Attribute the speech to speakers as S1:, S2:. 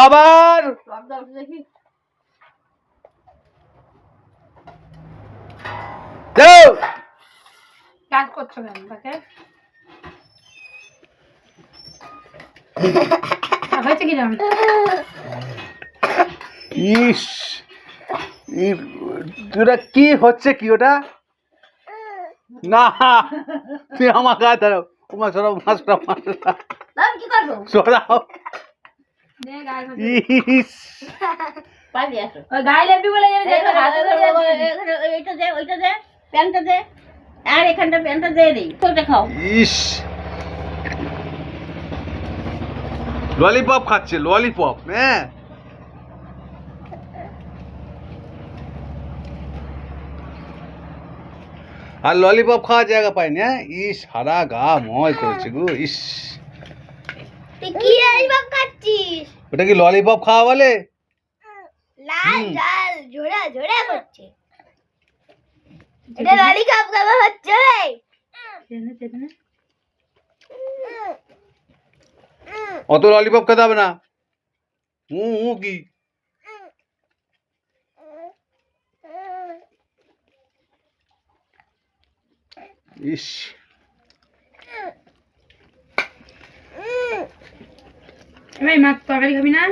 S1: আবার
S2: দেখি
S1: দাও।
S2: কাজ করছো কেন তাকে? হয়েছে কি জানো?
S1: ইস, ওটা কি হচ্ছে কি ওটা? না তুই আমার গায়ে দাঁড়াও, তোমার সরাও মাছ
S2: কি করবো?
S1: সরাও। ইস
S2: পালিয়ে আসো। ওই গায়ে লেপবি বলে জানি যে হাতে ধরে এইটা দে, ওইটা দে, প্যান্টটা দে, আর এখানটা প্যান্টটা দে দেই, ওটা খাও।
S1: ইস, ললিপপ খাচ্ছে ললিপপ। হ্যাঁ আর ললিপপ খাওয়ার জায়গা পাইনি। হ্যাঁ ইস, সারা গা ময় করেছে গো। ইস,
S2: তুই কি ললিপপ খাচ্ছিস?
S1: ওটা কি ললিপপ খাওয়া বলে?
S2: লাল লাল ঝোড়া ঝোড়া করছে। এটা ললিপপ খাওয়া হচ্ছে।
S1: অত ললিপপ খেতে হবে না। কি ইস,
S2: ভাই মাছ তরকারি খাবি না?